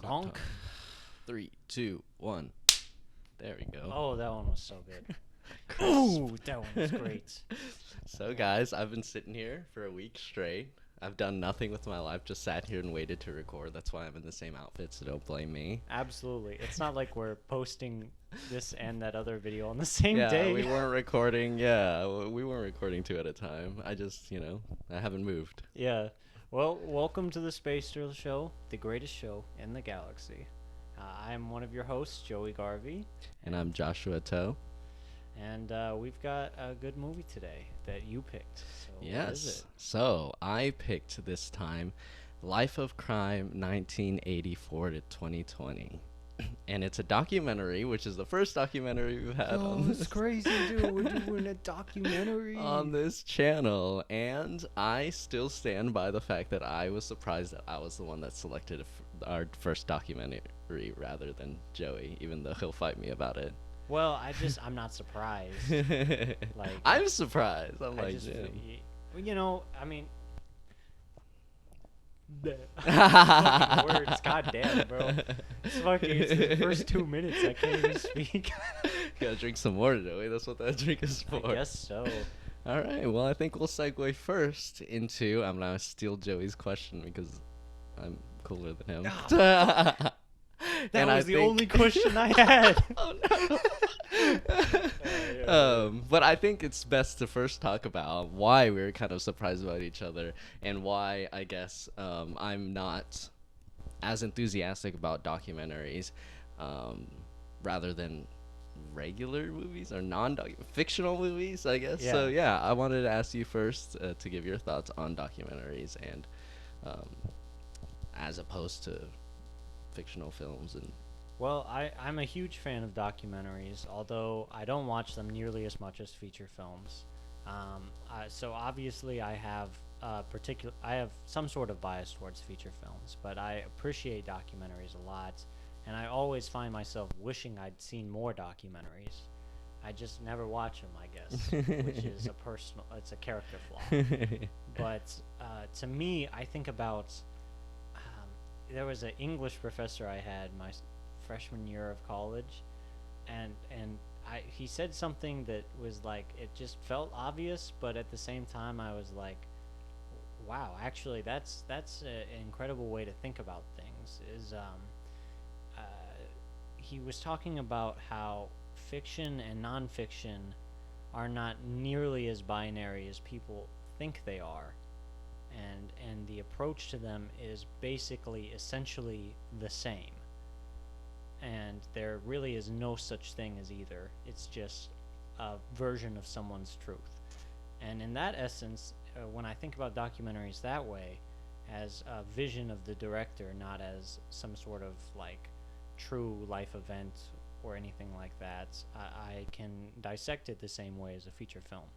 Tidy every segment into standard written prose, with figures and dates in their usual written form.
Honk. 3, 2, 1. There we go. Oh, that one was so good. Ooh, that one was great. So, guys, I've been sitting here for a week straight. I've done nothing with my life, just sat here and waited to record. That's why I'm in the same outfit, so don't blame me. Absolutely. It's not like we're posting this and that other video on the same Yeah, day. we weren't recording. Yeah, we weren't recording two at a time. I just, I haven't moved. Yeah. Well, welcome to the Space Thrill Show, the greatest show in the galaxy. I'm one of your hosts, Joey Garvey. And I'm Joshua Toe. And we've got a good movie today that you picked. So Yes. What is it? So I picked this time Life of Crime 1984 to 2020. And it's a documentary, which is the first documentary we've had on this. It's crazy, dude. We're doing a documentary on this channel. And I still stand by the fact that I was surprised that I was the one that selected our first documentary rather than Joey, even though he'll fight me about it. Well, I'm not surprised. I'm surprised. I'm like, just, Jim. I mean, fucking words, goddamn, bro. It's the first 2 minutes. I can't even speak. Gotta drink some more, Joey. That's what that drink is for. I guess so. All right. Well, I think we'll segue first into. I'm gonna steal Joey's question because I'm cooler than him. That was the only question I had. Oh no. But I think it's best to first talk about why we were kind of surprised about each other and why I guess I'm not as enthusiastic about documentaries rather than regular movies or fictional movies, I guess. Yeah. So yeah, I wanted to ask you first to give your thoughts on documentaries and as opposed to fictional films. And Well, I'm a huge fan of documentaries, although I don't watch them nearly as much as feature films. So obviously I have some sort of bias towards feature films, but I appreciate documentaries a lot, and I always find myself wishing I'd seen more documentaries. I just never watch them, I guess, which is it's a character flaw. But to me, I think about there was an English professor I had my freshman year of college, and he said something that was like, it just felt obvious, but at the same time I was like, wow, actually that's an incredible way to think about things. He was talking about how fiction and nonfiction are not nearly as binary as people think they are. And the approach to them is basically essentially the same. And there really is no such thing as either. It's just a version of someone's truth. And in that essence, when I think about documentaries that way, as a vision of the director, not as some sort of like true life event or anything like that, I can dissect it the same way as a feature film.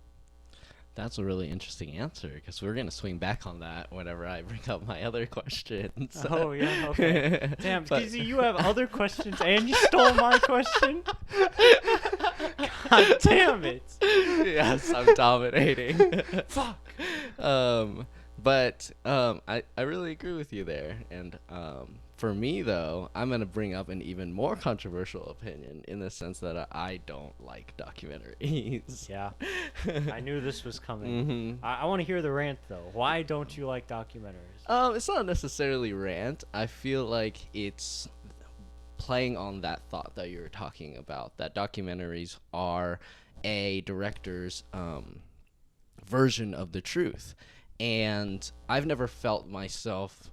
that's a really interesting answer because we're going to swing back on that whenever I bring up my other questions. Oh, yeah, okay. Damn, because you have other questions and you stole my question? God damn it. Yes, I'm dominating. Fuck. But I really agree with you there. And for me, though, I'm going to bring up an even more controversial opinion in the sense that I don't like documentaries. Yeah, I knew this was coming. Mm-hmm. I want to hear the rant, though. Why don't you like documentaries? It's not necessarily rant. I feel like it's playing on that thought that you were talking about, that documentaries are a director's version of the truth. And I've never felt myself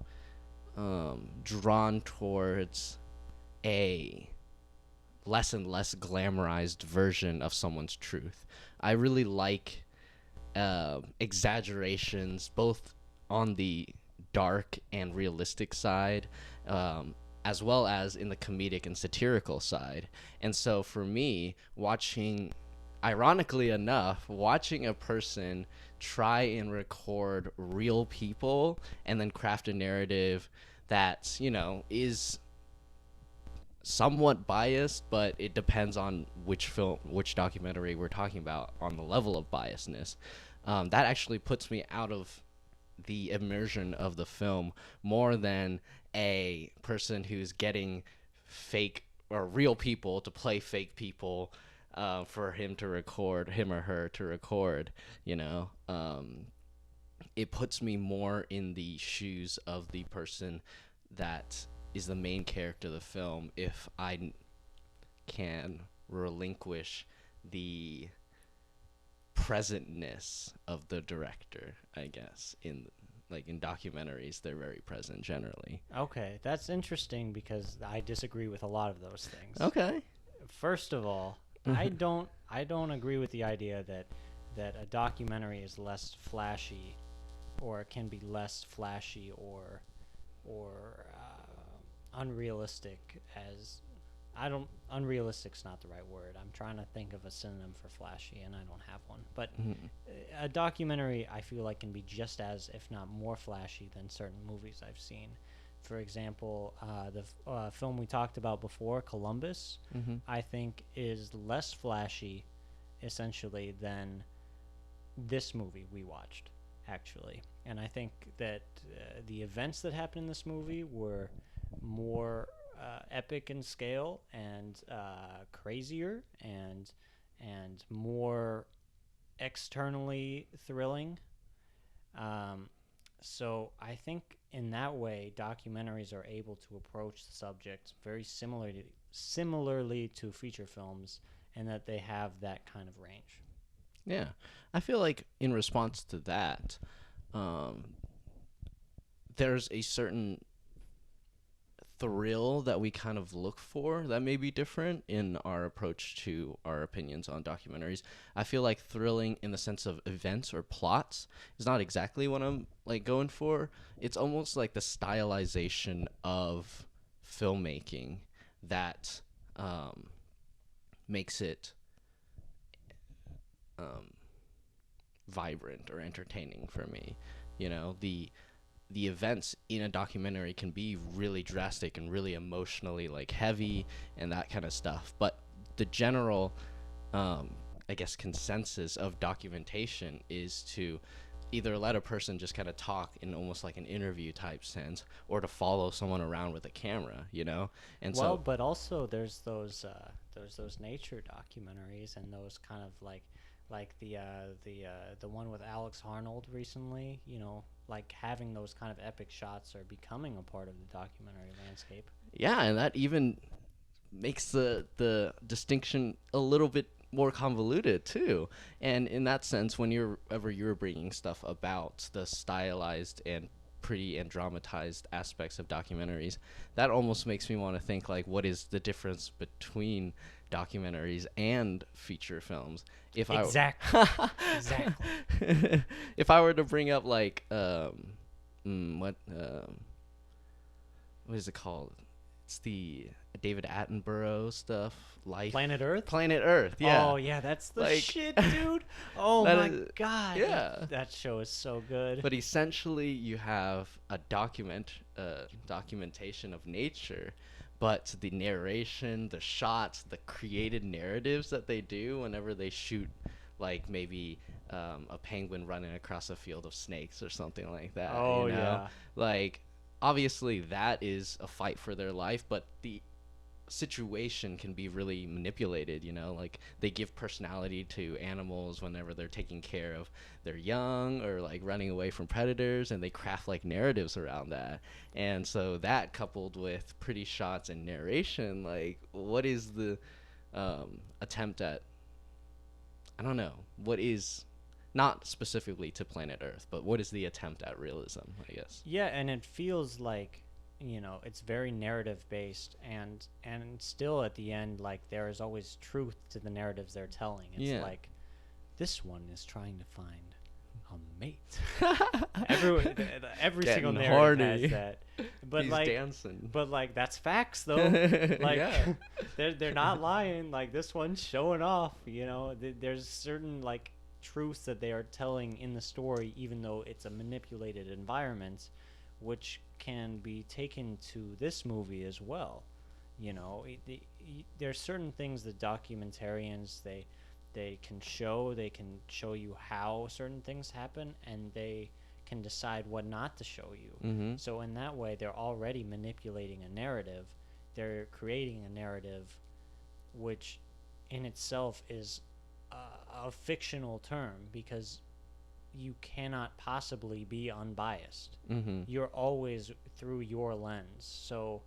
drawn towards a less and less glamorized version of someone's truth. I really like exaggerations, both on the dark and realistic side, as well as in the comedic and satirical side. And so for me, ironically enough, watching a person try and record real people and then craft a narrative that, is somewhat biased, but it depends on which documentary we're talking about on the level of biasness. That actually puts me out of the immersion of the film more than a person who's getting fake or real people to play fake people, for him or her to record, it puts me more in the shoes of the person that is the main character of the film if I can relinquish the presentness of the director, I guess. In documentaries, they're very present generally. Okay, that's interesting because I disagree with a lot of those things. Okay. First of all, I don't agree with the idea that a documentary is less flashy, or it can be less flashy or unrealistic as unrealistic's not the right word. I'm trying to think of a synonym for flashy and I don't have one. But a documentary, I feel like, can be just as, if not more flashy than certain movies I've seen. For example, the film we talked about before, Columbus, I think is less flashy, essentially, than this movie we watched, actually. And I think that the events that happened in this movie were more epic in scale and crazier and more externally thrilling. So I think in that way, documentaries are able to approach the subject very similarly to feature films, and that they have that kind of range. Yeah. I feel like in response to that, there's a certain thrill that we kind of look for that may be different in our approach to our opinions on documentaries. I feel like thrilling in the sense of events or plots is not exactly what I'm going for. It's almost like the stylization of filmmaking that makes it vibrant or entertaining for me. The events in a documentary can be really drastic and really emotionally heavy and that kind of stuff, but the general I guess consensus of documentation is to either let a person just kind of talk in almost like an interview type sense, or to follow someone around with a camera, and but also there's those nature documentaries, and those kind of like the one with Alex Honnold recently, having those kind of epic shots are becoming a part of the documentary landscape. Yeah, and that even makes the distinction a little bit more convoluted too. And in that sense, whenever you're bringing stuff about the stylized and pretty and dramatized aspects of documentaries, that almost makes me want to think what is the difference between documentaries and feature films. Exactly. If I were to bring up what is it called? It's the David Attenborough stuff. Planet Earth, yeah. Oh yeah, that's the shit, dude. Oh my god. Yeah. That show is so good. But essentially you have a documentation of nature, but the narration, the shots, the created narratives that they do whenever they shoot maybe a penguin running across a field of snakes or something like that. Oh yeah. Obviously that is a fight for their life, but the situation can be really manipulated. They give personality to animals whenever they're taking care of their young or running away from predators, and they craft narratives around that. And so that, coupled with pretty shots and narration, what is the attempt at, I don't know, what is, not specifically to Planet Earth, but what is the attempt at realism, I guess? Yeah, and it feels like, it's very narrative based, and still at the end, there is always truth to the narratives they're telling. It's this one is trying to find a mate. Every single narrative has that. But he's dancing. But that's facts though. Yeah. they're not lying. This one's showing off. There's certain truths that they are telling in the story, even though it's a manipulated environment, which can be taken to this movie as well. There's certain things that documentarians they can show you how certain things happen, and they can decide what not to show you. Mm-hmm. So in that way, they're already manipulating a narrative. They're creating a narrative which in itself is a fictional term, because you cannot possibly be unbiased. Mm-hmm. You're always through your lens. So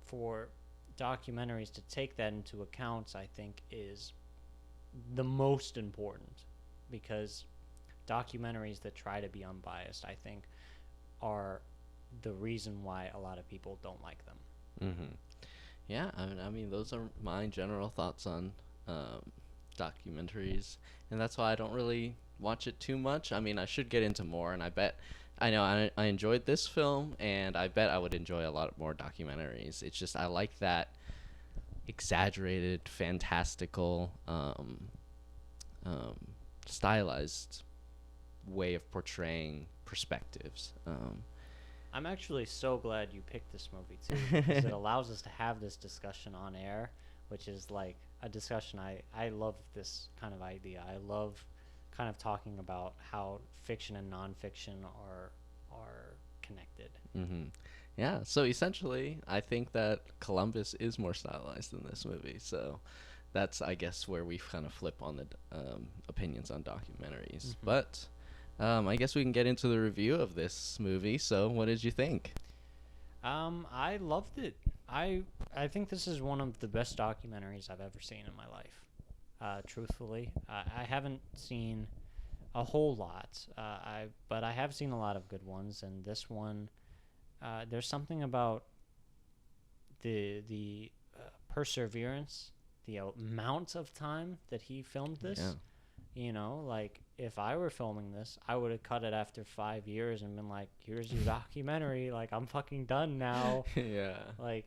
for documentaries to take that into account, I think, is the most important, because documentaries that try to be unbiased, I think, are the reason why a lot of people don't like them. Mm-hmm. Yeah, I mean, those are my general thoughts on documentaries, and that's why I don't really watch it too much. I mean, I should get into more, and I know I enjoyed this film, and I bet I would enjoy a lot more documentaries. It's just I like that exaggerated, fantastical, stylized way of portraying perspectives. I'm actually so glad you picked this movie too, because it allows us to have this discussion on air, which is like a discussion. I love this kind of idea. I love kind of talking about how fiction and nonfiction are connected. Mm-hmm. Yeah, so essentially, I think that Columbus is more stylized than this movie. So that's, I guess, where we kind of flip on the opinions on documentaries. Mm-hmm. But I guess we can get into the review of this movie. So what did you think? I loved it. I think this is one of the best documentaries I've ever seen in my life. Truthfully, I haven't seen a whole lot. But I have seen a lot of good ones, and this one, there's something about the perseverance, the amount of time that he filmed this. Yeah. You know, like, if I were filming this, I would have cut it after 5 years and been like, here's your documentary. Like, I'm fucking done now. Yeah. Like,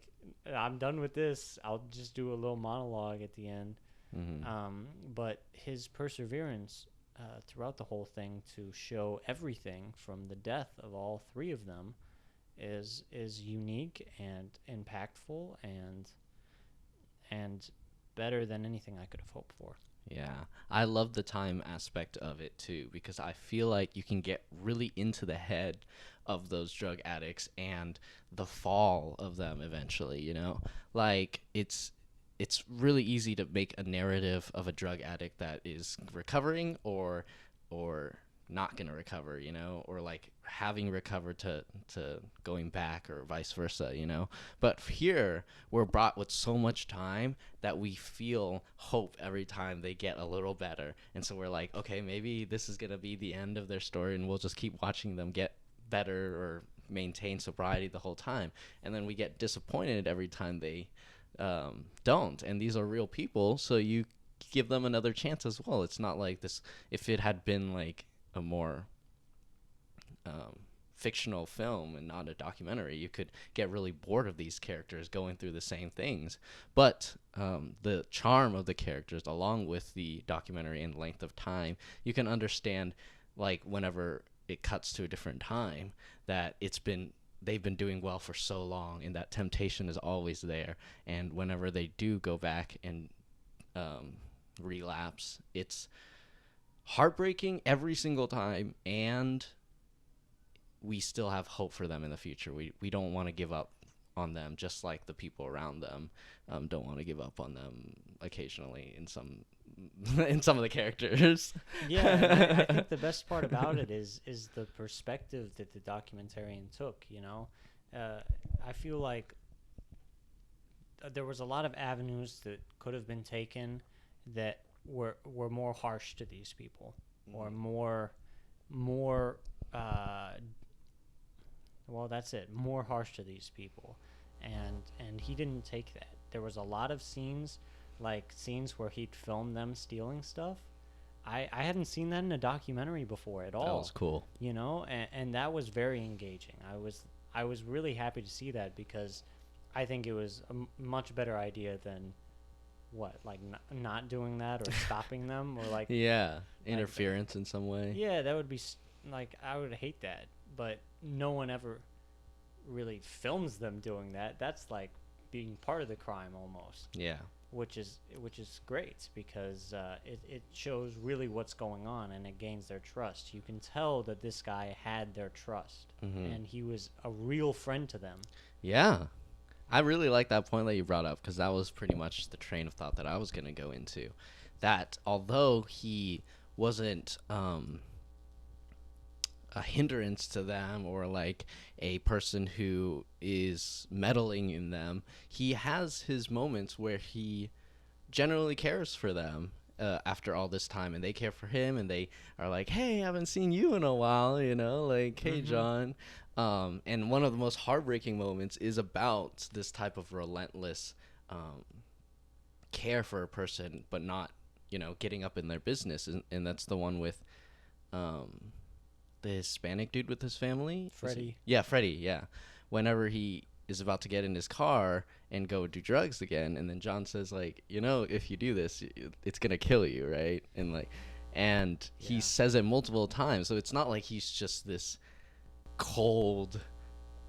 I'm done with this. I'll just do a little monologue at the end. Mm-hmm. But his perseverance throughout the whole thing to show everything from the death of all three of them is unique and impactful and better than anything I could have hoped for. Yeah, I love the time aspect of it too, because I feel like you can get really into the head of those drug addicts and the fall of them eventually, you know? Like, it's really easy to make a narrative of a drug addict that is recovering or not going to recover, you know, or like having recovered to going back or vice versa, you know. But here we're brought with so much time that we feel hope every time they get a little better. And so we're like, okay, maybe this is going to be the end of their story, and we'll just keep watching them get better or maintain sobriety the whole time. And then we get disappointed every time they don't. And these are real people, so you give them another chance as well. It's not like this. If it had been like a more fictional film and not a documentary, you could get really bored of these characters going through the same things. But the charm of the characters, along with the documentary and length of time, you can understand, like, whenever it cuts to a different time, that they've been doing well for so long, and that temptation is always there. And whenever they do go back and relapse, it's heartbreaking every single time, and we still have hope for them in the future. We don't want to give up on them, just like the people around them don't want to give up on them occasionally in some of the characters. Yeah, and I think the best part about it is the perspective that the documentarian took, you know. I feel like there was a lot of avenues that could have been taken that were more harsh to these people, or more well, that's it, more harsh to these people, and he didn't take that. There was a lot of scenes where he'd filmed them stealing stuff. I hadn't seen that in a documentary before at all. That was cool, you know, and that was very engaging. I was really happy to see that, because I think it was a much better idea than not doing that or stopping them, or like interference in some way. Yeah, that would be I would hate that, but no one ever really films them doing that. That's like being part of the crime almost. Yeah. which is great because it shows really what's going on and it gains their trust. You can tell that this guy had their trust and he was a real friend to them. Yeah. I really like that point that you brought up because that was pretty much the train of thought that I was going to go into. That although he wasn't a hindrance to them or like a person who is meddling in them, he has his moments where he generally cares for them after all this time, and they care for him, and they are like, hey, I haven't seen you in a while, you know, like, hey, John. And one of the most heartbreaking moments is about this type of relentless care for a person, but not, you know, getting up in their business. And that's the one with the Hispanic dude with his family. Freddie. Yeah, Freddie, yeah. Whenever he is about to get in his car and go do drugs again, and then John says, like, you know, if you do this, it's gonna kill you, right? And he says it multiple times, so it's not like he's just this cold,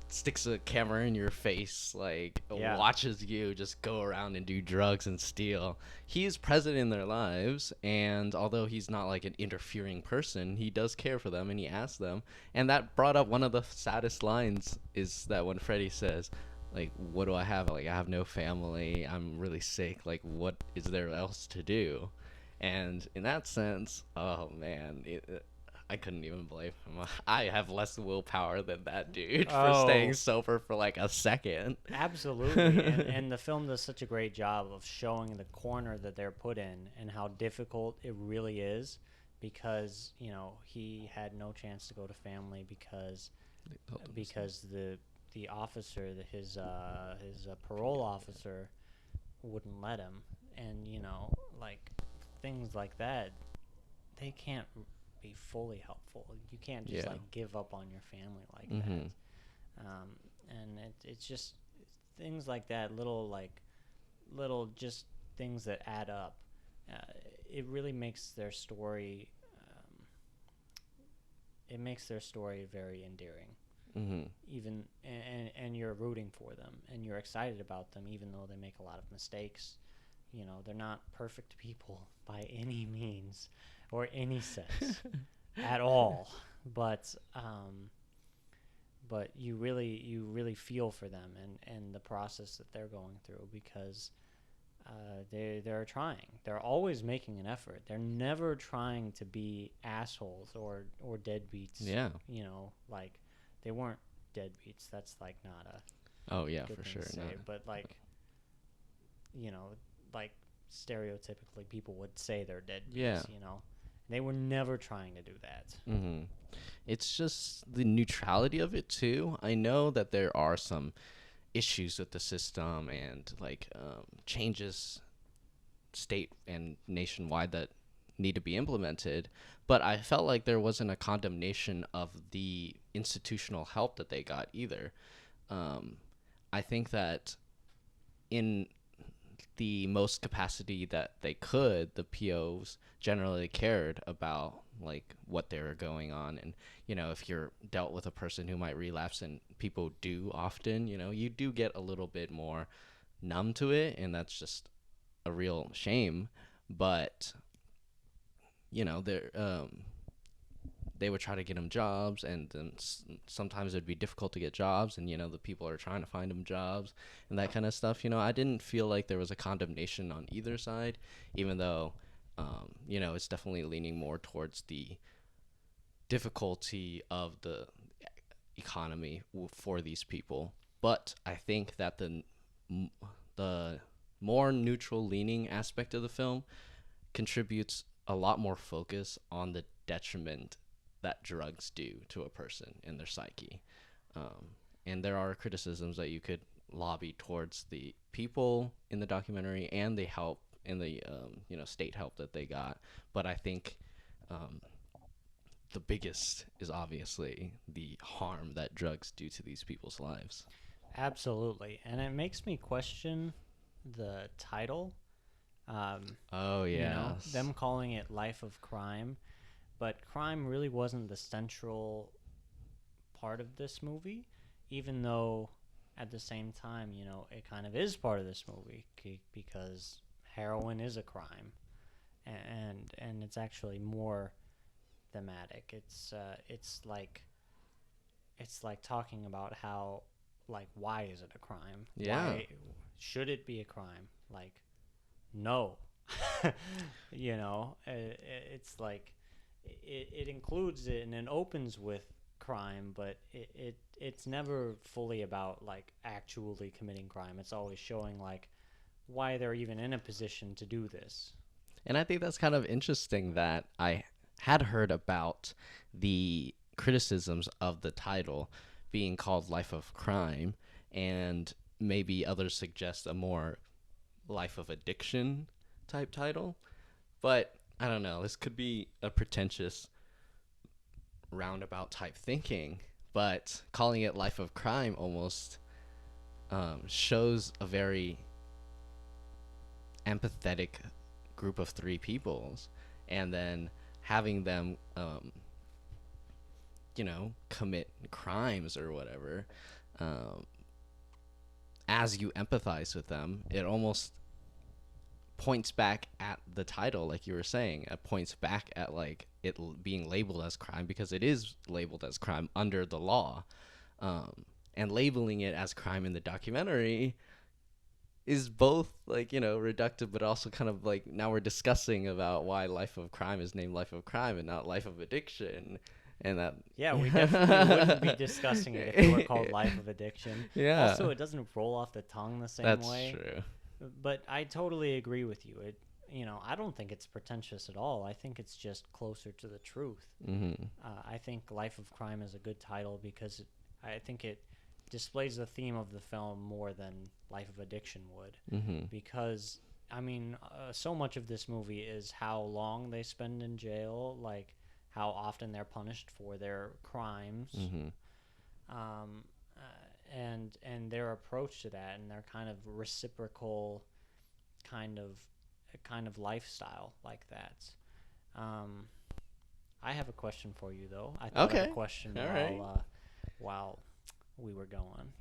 sticks a camera in your face, like watches you just go around and do drugs and steal. He's present in their lives, and although he's not like an interfering person, he does care for them and he asks them. And that brought up one of the saddest lines, is that when Freddie says, like, what do I have? Like, I have no family, I'm really sick, like, what is there else to do? And in that sense, oh man, I couldn't even blame him. I have less willpower than that dude for staying sober for like a second. Absolutely. and the film does such a great job of showing the corner that they're put in and how difficult it really is, because, you know, he had no chance to go to family because the officer, his parole officer, wouldn't let him. And, you know, like, things like that, they can't be fully helpful. You can't just like give up on your family like that. And it's just things like that, little just things that add up. It really makes their story very endearing. Even and you're rooting for them and you're excited about them, even though they make a lot of mistakes. You know, they're not perfect people by any means or any sense at all, but you really feel for them and the process that they're going through, because they're trying. They're always making an effort. They're never trying to be assholes or deadbeats. Yeah, you know, like, they weren't deadbeats. That's like not a good for thing sure to say, but like, you know, like, stereotypically people would say they're deadbeats. You know, they were never trying to do that. It's just the neutrality of it too. I know that there are some issues with the system and like changes state and nationwide that need to be implemented, but I felt like there wasn't a condemnation of the institutional help that they got either. I think that in the most capacity that they could, the POs generally cared about like what they were going on. And, you know, if you're dealt with a person who might relapse, and people do often, you know, you do get a little bit more numb to it, and that's just a real shame. But, you know, they would try to get them jobs, and then sometimes it'd be difficult to get jobs, and, you know, the people are trying to find them jobs and that kind of stuff. You know, I didn't feel like there was a condemnation on either side, even though, you know, it's definitely leaning more towards the difficulty of the economy for these people. But I think that the more neutral leaning aspect of the film contributes a lot more focus on the detriment that drugs do to a person in their psyche. And there are criticisms that you could lobby towards the people in the documentary and the help and the you know, state help that they got. But I think the biggest is obviously the harm that drugs do to these people's lives. Absolutely. And it makes me question the title. Oh, yeah. You know, them calling it Life of Crime. But crime really wasn't the central part of this movie, even though at the same time, you know, it kind of is part of this movie, because heroin is a crime, and it's actually more thematic. It's like talking about how, like, why is it a crime? Yeah. Why should it be a crime? Like, no. It's like it includes it and it opens with crime, but it's never fully about like actually committing crime. It's always showing like why they're even in a position to do this. And I think that's kind of interesting that I had heard about the criticisms of the title being called Life of Crime, and maybe others suggest a more Life of Addiction type title. But I don't know, this could be a pretentious roundabout type thinking, but calling it Life of Crime almost shows a very empathetic group of three peoples, and then having them commit crimes or whatever, as you empathize with them, it almost points back at the title, like you were saying. It points back at like it being labeled as crime, because it is labeled as crime under the law, and labeling it as crime in the documentary is both like reductive, but also kind of like now we're discussing about why Life of Crime is named Life of Crime and not Life of Addiction, and that Yeah, we definitely wouldn't be discussing it if it were called Life of Addiction. Yeah. Also, it doesn't roll off the tongue the same That's way. true. But I totally agree with you. I don't think it's pretentious at all. I think it's just closer to the truth. Mm-hmm. I think Life of Crime is a good title because I think it displays the theme of the film more than Life of Addiction would. Mm-hmm. Because, so much of this movie is how long they spend in jail, like how often they're punished for their crimes. Mm-hmm. And their approach to that, and their kind of reciprocal kind of lifestyle like that. I have a question for you though. I thought of a question All right. while we were going.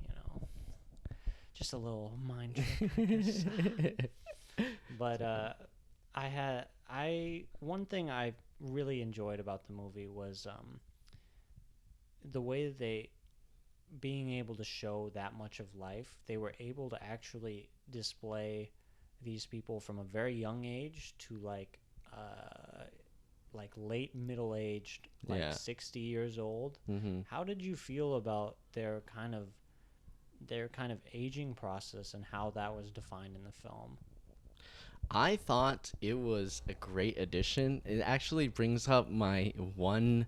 Just a little mind trick, I guess. But one thing I really enjoyed about the movie was the way they, being able to show that much of life, they were able to actually display these people from a very young age to like late middle-aged, like Yeah. 60 years old. Mm-hmm. How did you feel about their kind of aging process and how that was defined in the film? I thought it was a great addition. It actually brings up my one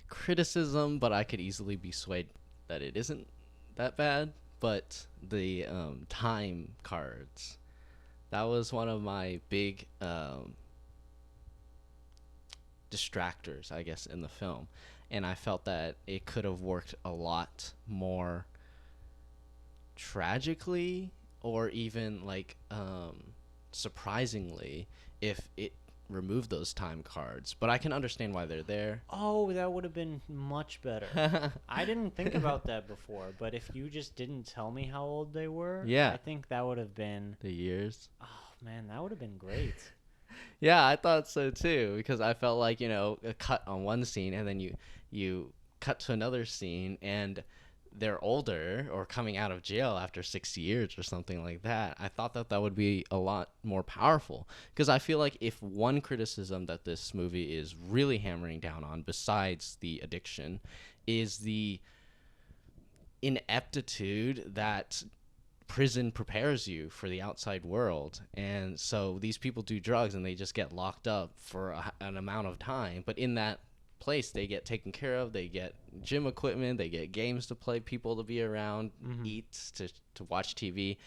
criticism, but I could easily be swayed that it isn't that bad. But the time cards, that was one of my big distractors, I guess, in the film. And I felt that it could have worked a lot more tragically, or even like surprisingly, if it removed those time cards. But I can understand why they're there. Oh, that would have been much better. I didn't think about that before, but if you just didn't tell me how old they were, Yeah. I think that would have been, The years. oh man, that would have been great. Yeah, I thought so too, because I felt like, a cut on one scene, and then you cut to another scene, and they're older or coming out of jail after 60 years or something like that. I thought that would be a lot more powerful, because I feel like if one criticism that this movie is really hammering down on, besides the addiction, is the ineptitude that prison prepares you for the outside world. And so these people do drugs and they just get locked up for an amount of time, but in that place they get taken care of, they get gym equipment, they get games to play, people to be around, eats to watch TV,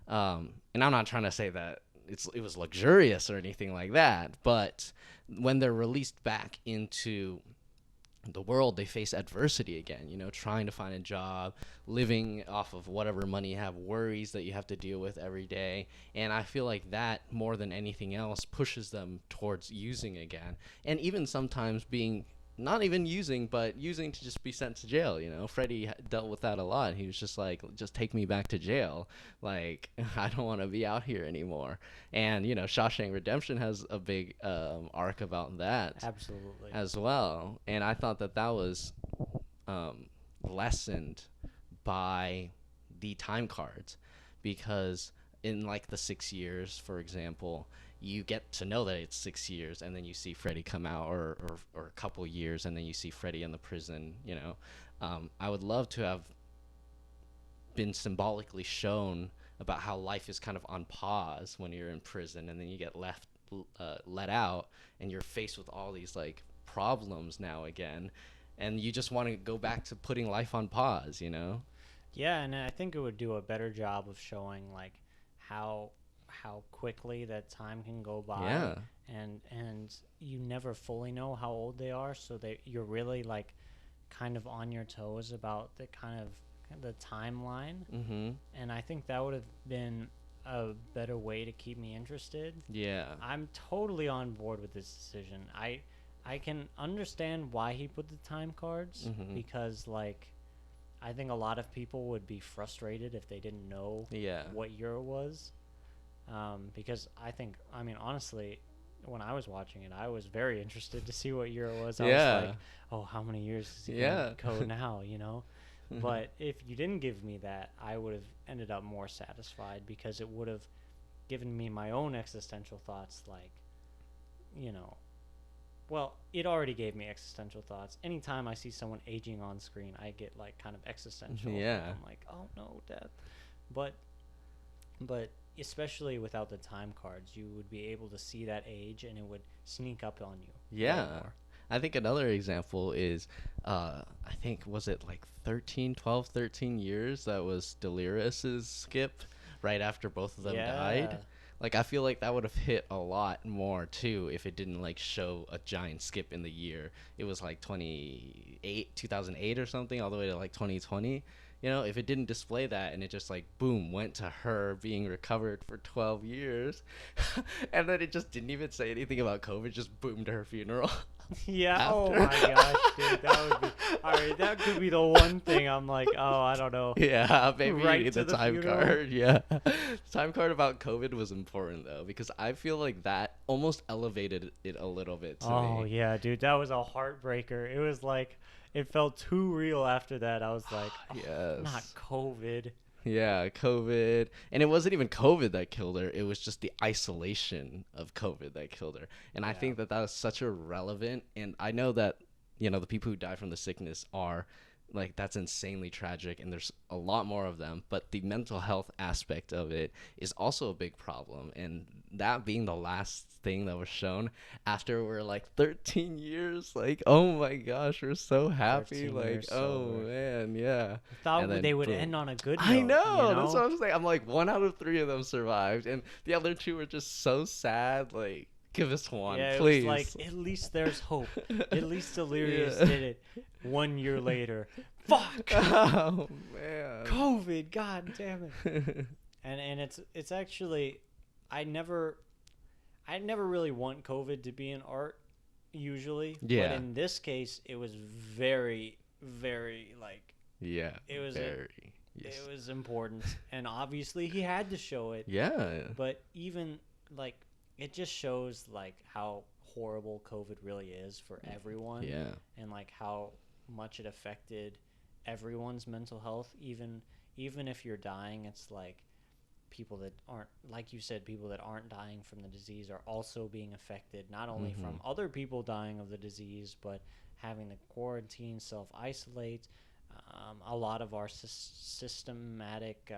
and I'm not trying to say that it was luxurious or anything like that, but when they're released back into the world, they face adversity again, trying to find a job, living off of whatever money you have, worries that you have to deal with every day. And I feel like that, more than anything else, pushes them towards using again. And even sometimes being not even using, but using to just be sent to jail. Freddie dealt with that a lot. He was just like, just take me back to jail. Like, I don't want to be out here anymore. And Shawshank Redemption has a big arc about that. Absolutely. As well. And I thought that was lessened by the time cards, because in like the 6 years, for example, you get to know that it's 6 years, and then you see Freddy come out, or a couple years, and then you see Freddy in the prison. I would love to have been symbolically shown about how life is kind of on pause when you're in prison, and then you get let out, and you're faced with all these like problems now again, and you just want to go back to putting life on pause. Yeah, and I think it would do a better job of showing like how quickly that time can go by. Yeah. And you never fully know how old they are, so you're really like kind of on your toes about the kind of the timeline. Mm-hmm. And I think that would have been a better way to keep me interested. Yeah. I'm totally on board with this decision. I can understand why he put the time cards, Mm-hmm. because like I think a lot of people would be frustrated if they didn't know Yeah. what year it was. Because I mean, honestly, when I was watching it, I was very interested to see what year it was. I was like, oh, how many years is he going to go now, But if you didn't give me that, I would have ended up more satisfied, because it would have given me my own existential thoughts, like, well, it already gave me existential thoughts. Anytime I see someone aging on screen, I get like kind of existential. Yeah. I'm like, oh no, death. But especially without the time cards, you would be able to see that age, and it would sneak up on you. Yeah. I think another example is, I think, was it like 13 years that was Delirious' skip right after both of them died? Like, I feel like that would have hit a lot more, too, if it didn't, like, show a giant skip in the year. It was, like, 2008 or something, all the way to, like, 2020. If it didn't display that, and it just, like, boom, went to her being recovered for 12 years, and then it just didn't even say anything about COVID, just boomed to her funeral. Yeah. After. Oh my gosh, dude, that would be all right. That could be the one thing I'm like, oh, I don't know. Yeah, maybe Right the to the time funeral. card. Yeah, time card about COVID was important though, because I feel like that almost elevated it a little bit to me. Oh yeah, dude, that was a heartbreaker. It was like it felt too real after that. I was like, oh, Yes. not COVID. Yeah, COVID. And it wasn't even COVID that killed her. It was just the isolation of COVID that killed her. And I think that was such a relevant, and I know that, the people who die from the sickness are, like, that's insanely tragic, and there's a lot more of them. But the mental health aspect of it is also a big problem. And that being the last thing that was shown after we're like 13 years, like, oh my gosh, we're so happy. Like, oh man, yeah. I thought they would end on a good note. I know, that's what I'm saying. I'm like, 1 out of 3 of them survived, and the other 2 were just so sad. Like, give us one, please. It was like, at least there's hope. At least Delirious did it 1 year later. Fuck. Oh man. COVID. God damn it. and it's actually, I never really want COVID to be in art, usually. Yeah. But in this case, it was very, very like. Yeah. It was very. Yes. It was important, and obviously he had to show it. Yeah. But even like, it just shows like how horrible COVID really is for everyone. Yeah. And like how much it affected everyone's mental health. Even if you're dying, it's like people that aren't, like you said, people that aren't dying from the disease are also being affected, not only from other people dying of the disease, but having to quarantine, self-isolate. A lot of our systematic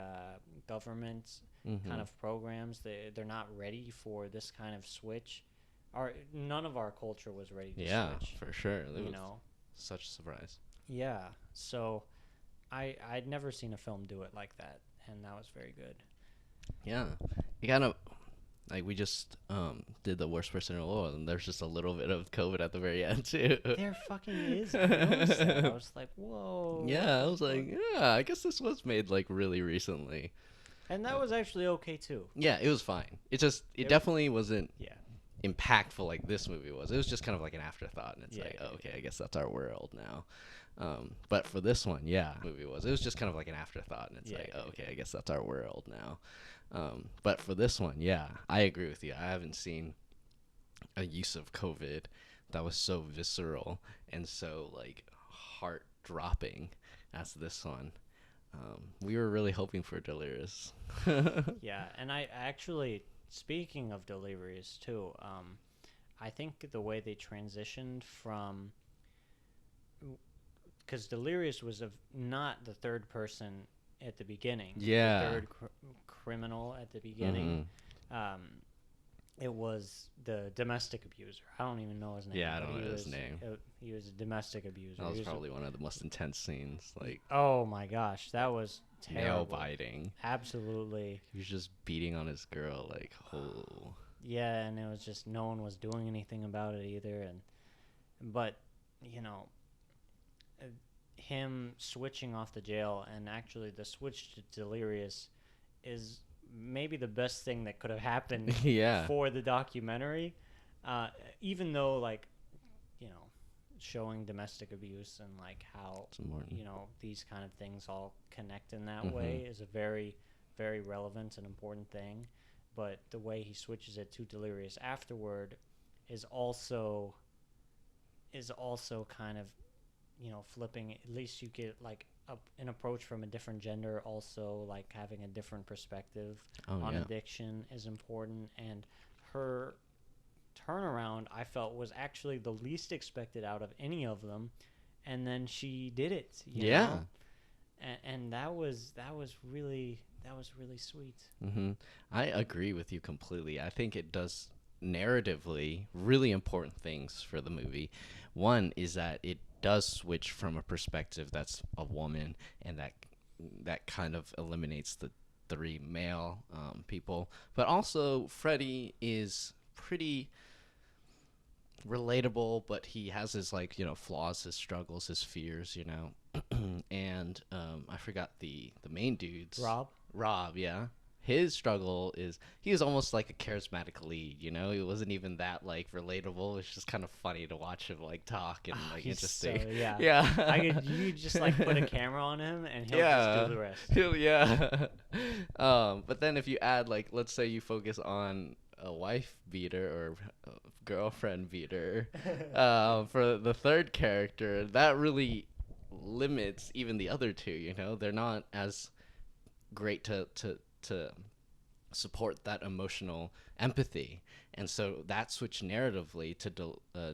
government kind of programs, they're not ready for this kind of switch. None of our culture was ready to switch. Yeah, for sure. It was such a surprise. Yeah, so I'd never seen a film do it like that, and that was very good. Yeah, you kind of, like, we just did the worst person in the world, and there's just a little bit of COVID at the very end too. There fucking is. I noticed that. I was like, whoa. Yeah, I was like, yeah, I guess this was made like really recently. And that was actually okay too. Yeah, it was fine. It definitely wasn't Yeah. impactful like this movie was. It was just kind of like an afterthought, and it's Yeah, like, yeah, oh, okay, I guess that's our world now. But for this one, yeah, movie was. It was just kind of like an afterthought, and it's yeah, like, yeah, oh, okay, I guess that's our world now. But for this one, yeah, I agree with you. I haven't seen a use of COVID that was so visceral and so like heart dropping as this one. We were really hoping for Delirious. yeah. And I actually, speaking of Delirious too, I think the way they transitioned from, because Delirious was not the third person at the beginning, Yeah. the third criminal at the beginning. Um, it was the domestic abuser. I don't even know his name. Yeah, I but don't know his name. He was a domestic abuser. That was He was probably one of the most intense scenes. Like, oh my gosh, that was nail terrible. biting. Absolutely. He was just beating on his girl, like, oh. Yeah, and it was just no one was doing anything about it either. But you know, him switching off the jail, and actually the switch to Delirious is maybe the best thing that could have happened Yeah. for the documentary. Even though, like, you know, showing domestic abuse and like how you know these kind of things all connect in that way is a very, very relevant and important thing. But the way he switches it to Delirious afterward is also kind of, you know, flipping. At least you get like an approach from a different gender. Also, like having a different perspective on addiction is important. And her turnaround, I felt, was actually the least expected out of any of them. And then she did it. You know? And that was really sweet. I agree with you completely. I think it does narratively really important things for the movie. One is that it does switch from a perspective that's a woman, and that kind of eliminates the three male people. But also, Freddie is pretty relatable, but he has his, like, you know, flaws, his struggles, his fears, you know. And I forgot the main dude's Rob, yeah. His struggle is he was almost like a charismatic lead, you know. He wasn't even that like relatable. It's just kind of funny to watch him like talk and like interesting. So, yeah, yeah. You just like put a camera on him and he'll just do the rest. But then if you add, like, let's say you focus on a wife beater or a girlfriend beater for the third character, that really limits even the other two. You know, they're not as great to support that emotional empathy, and so that switch narratively to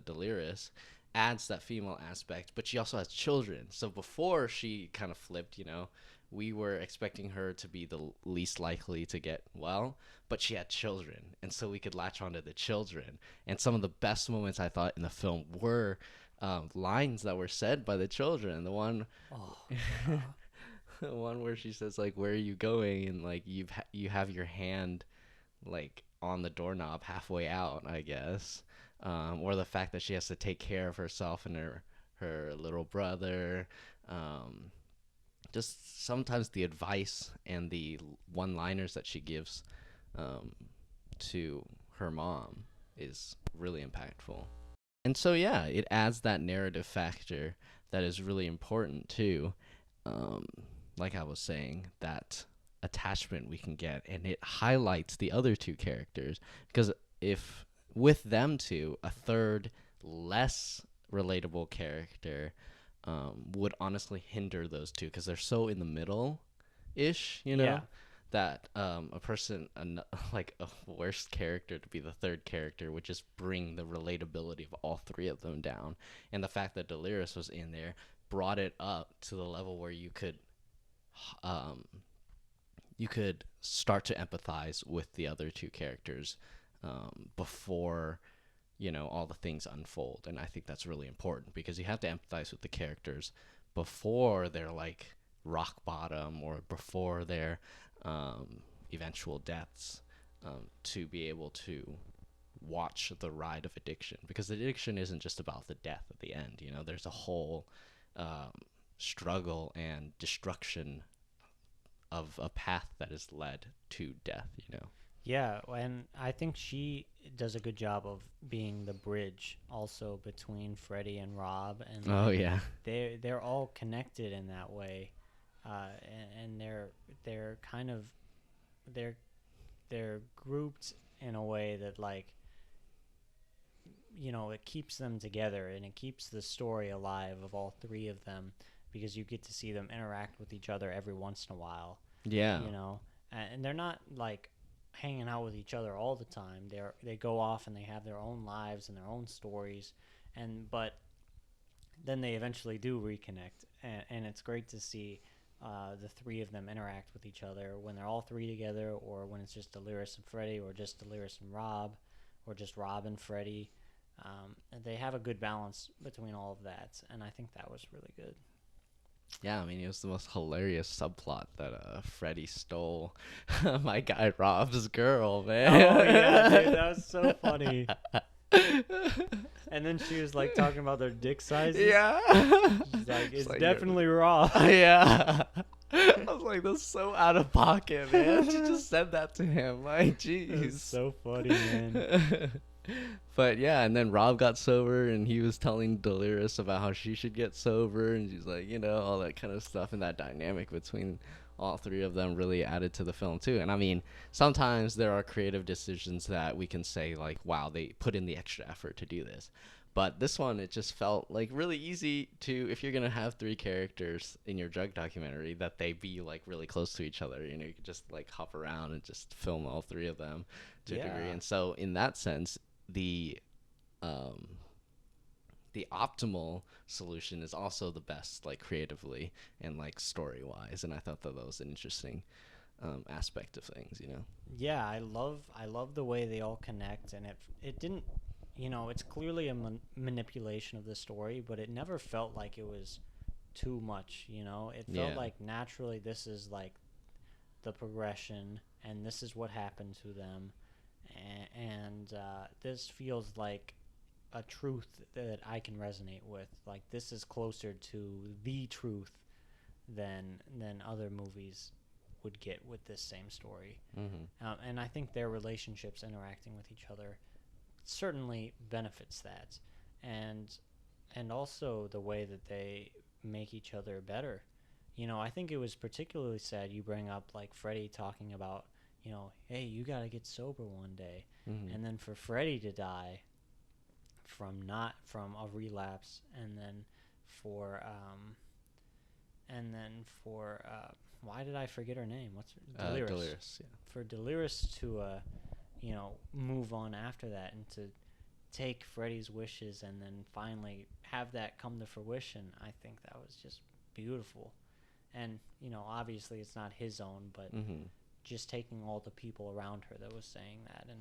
Delirious adds that female aspect, but she also has children. So before she kind of flipped, you know, we were expecting her to be the least likely to get well, but she had children, and so we could latch onto the children. And some of the best moments I thought in the film were lines that were said by the children. The one the one where she says, like, where are you going, and like you have your hand like on the doorknob halfway out, I guess. Or the fact that she has to take care of herself and her little brother. Just sometimes the advice and the one-liners that she gives to her mom is really impactful. And so, yeah, it adds that narrative factor that is really important too. Like I was saying, that attachment we can get, and it highlights the other two characters, because if with them two, a third less relatable character would honestly hinder those two, because they're so in the middle ish, you know. That a person like a worst character to be the third character would just bring the relatability of all three of them down. And the fact that Delirious was in there brought it up to the level where you could start to empathize with the other two characters before, you know, all the things unfold. And I think that's really important, because you have to empathize with the characters before they're like rock bottom or before their eventual deaths, to be able to watch the ride of addiction, because addiction isn't just about the death at the end. You know, there's a whole struggle and destruction of a path that is led to death, you know. Yeah, and I think she does a good job of being the bridge also between Freddie and Rob, and Oh like yeah. they're all connected in that way, and they're kind of they're they're grouped in a way that like it keeps them together and it keeps the story alive of all three of them because you get to see them interact with each other every once in a while, Yeah. you know, and they're not like hanging out with each other all the time. They go off and they have their own lives and their own stories, and but then they eventually do reconnect, and it's great to see the three of them interact with each other when they're all three together, or when it's just Delirious and Freddy, or just Delirious and Rob, or just Rob and Freddy. They have a good balance between all of that, and I think that was really good. Yeah, I mean, it was the most hilarious subplot that Freddy stole my guy Rob's girl, man. Oh yeah, dude, that was so funny. And then she was like talking about their dick sizes. Yeah. She's like, it's like, definitely raw. yeah. I was like, that's so out of pocket, man. She just said that to him. Like, jeez. That's so funny, man. But yeah, and then Rob got sober, and he was telling Delirious about how she should get sober, and she's like, all that kind of stuff, and that dynamic between all three of them really added to the film too. And I mean, sometimes there are creative decisions that we can say like, wow, they put in the extra effort to do this. But this one, it just felt like really easy to, if you're gonna have three characters in your drug documentary, that they be like really close to each other. You could just like hop around and just film all three of them to a degree. And so in that sense, um, the optimal solution is also the best, like creatively and like story wise. And I thought that was an interesting aspect of things. Yeah, I love the way they all connect, and it didn't, it's clearly a manipulation of the story, but it never felt like it was too much. It felt like naturally this is like the progression, and this is what happened to them, and this feels like a truth that I can resonate with. Like this is closer to the truth than other movies would get with this same story. And I think their relationships interacting with each other certainly benefits that, and also the way that they make each other better. I think it was particularly sad you bring up like Freddie talking about, hey, you got to get sober one day. And then for Freddie to die from a relapse, and then for why did I forget her name? What's her? Delirious. Delirious, yeah. For Delirious to move on after that, and to take Freddie's wishes and then finally have that come to fruition, I think that was just beautiful. And obviously it's not his own, but just taking all the people around her that was saying that and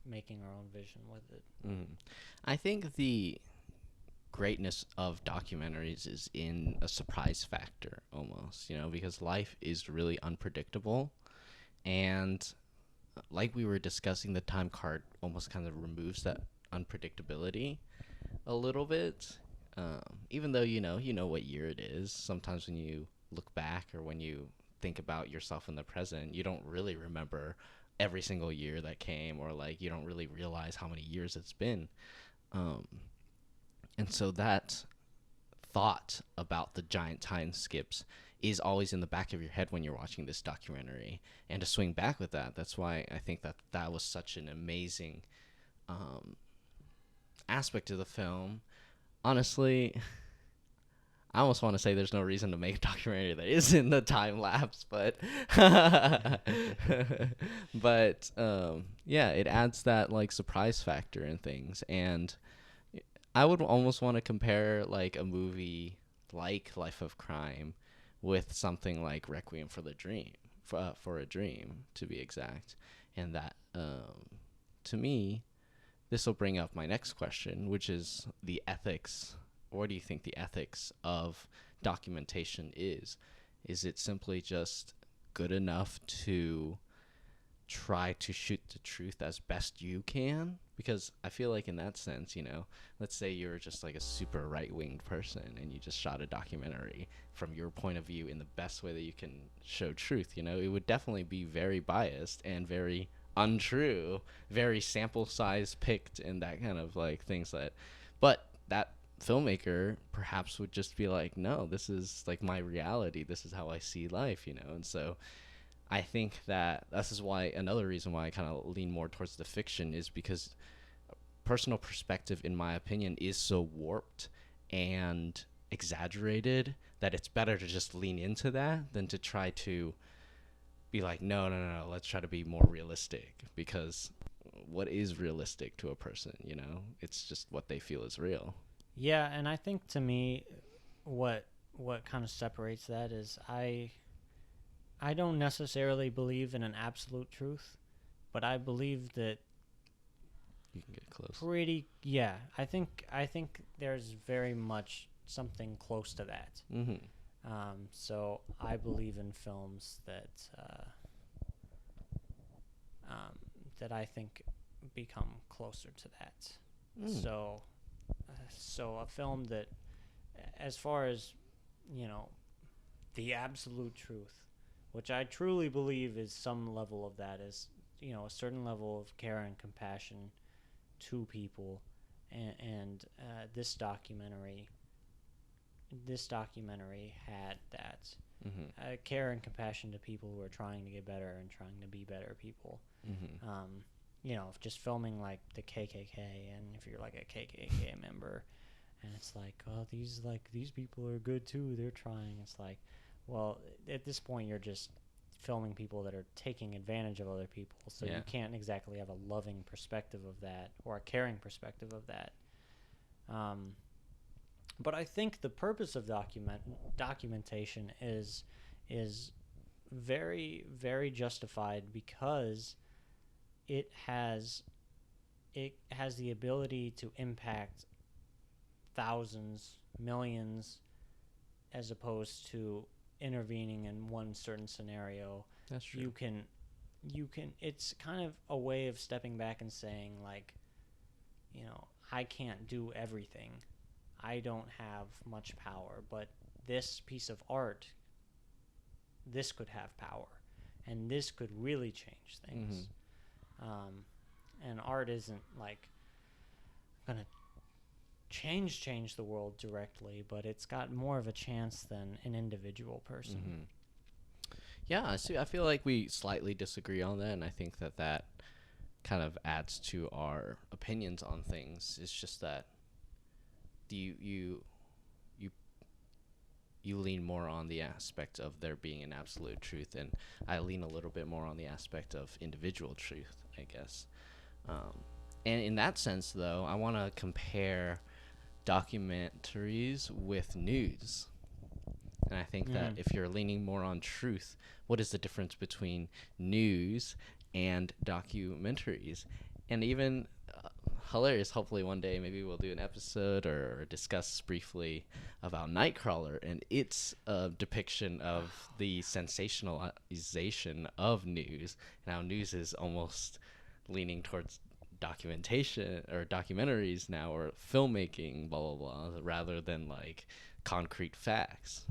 making her own vision with it. I think the greatness of documentaries is in a surprise factor almost, because life is really unpredictable, and like we were discussing, the time card almost kind of removes that unpredictability a little bit. Even though you know what year it is, sometimes when you look back or when you think about yourself in the present, you don't really remember every single year that came, or like you don't really realize how many years it's been. And so that thought about the giant time skips is always in the back of your head when you're watching this documentary. And to swing back with that, that's why I think that was such an amazing aspect of the film. Honestly, I almost want to say there's no reason to make a documentary that isn't the time lapse, but yeah, it adds that like surprise factor and things. And I would almost want to compare like a movie like Life of Crime with something like Requiem for the Dream, for a Dream to be exact. And that to me, this will bring up my next question, which is the ethics. What do you think the ethics of documentation is? Is it simply just good enough to try to shoot the truth as best you can? Because I feel like in that sense, let's say you're just like a super right-winged person and you just shot a documentary from your point of view in the best way that you can show truth, it would definitely be very biased and very untrue, very sample size picked, and that kind of like things that, but that filmmaker perhaps would just be like, no, this is like my reality. This is how I see life, And so I think that this is why another reason why I kind of lean more towards the fiction is because personal perspective, in my opinion, is so warped and exaggerated that it's better to just lean into that than to try to be like, no, no, no, no, let's try to be more realistic, because what is realistic to a person, It's just what they feel is real. Yeah, and I think to me, what kind of separates that is I don't necessarily believe in an absolute truth, but I believe that You can get close. I think there's very much something close to that. Mm-hmm. So I believe in films that that I think become closer to that. So a film that, as far as the absolute truth, which I truly believe is some level of that, is a certain level of care and compassion to people, and this documentary had that. Mm-hmm. Care and compassion to people who are trying to get better and trying to be better people. Mm-hmm. Just filming like the KKK, and if you're like a KKK member, and it's like, oh, these people are good too, they're trying. It's like, well, at this point you're just filming people that are taking advantage of other people, so you can't exactly have a loving perspective of that or a caring perspective of that. But I think the purpose of documentation is very, very justified, because it has the ability to impact thousands, millions, as opposed to intervening in one certain scenario. That's true. You can it's kind of a way of stepping back and saying, like, I can't do everything. I don't have much power, but this piece of art, this could have power, and this could really change things. And art isn't like gonna change the world directly, but it's got more of a chance than an individual person. Mm-hmm. Yeah, I feel like we slightly disagree on that, and I think that kind of adds to our opinions on things. It's just that you lean more on the aspect of there being an absolute truth, and I lean a little bit more on the aspect of individual truth, I guess. And in that sense, though, I want to compare documentaries with news. And I think that if you're leaning more on truth, what is the difference between news and documentaries? And even hilarious, hopefully one day maybe we'll do an episode or discuss briefly about Nightcrawler and its depiction of the sensationalization of news, and how news is almost leaning towards documentation or documentaries now, or filmmaking, blah blah blah, rather than like concrete facts.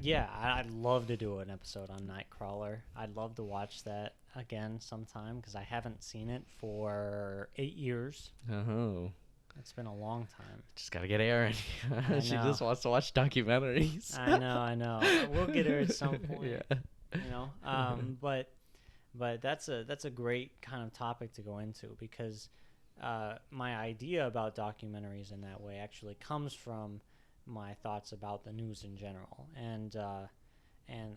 Yeah, I'd love to do an episode on Nightcrawler. I'd love to watch that again sometime, because I haven't seen it for 8 years. Oh, it's been a long time. Just gotta get Erin. She just wants to watch documentaries. I know. We'll get her at some point. Yeah. But that's a great kind of topic to go into, because my idea about documentaries in that way actually comes from my thoughts about the news in general, and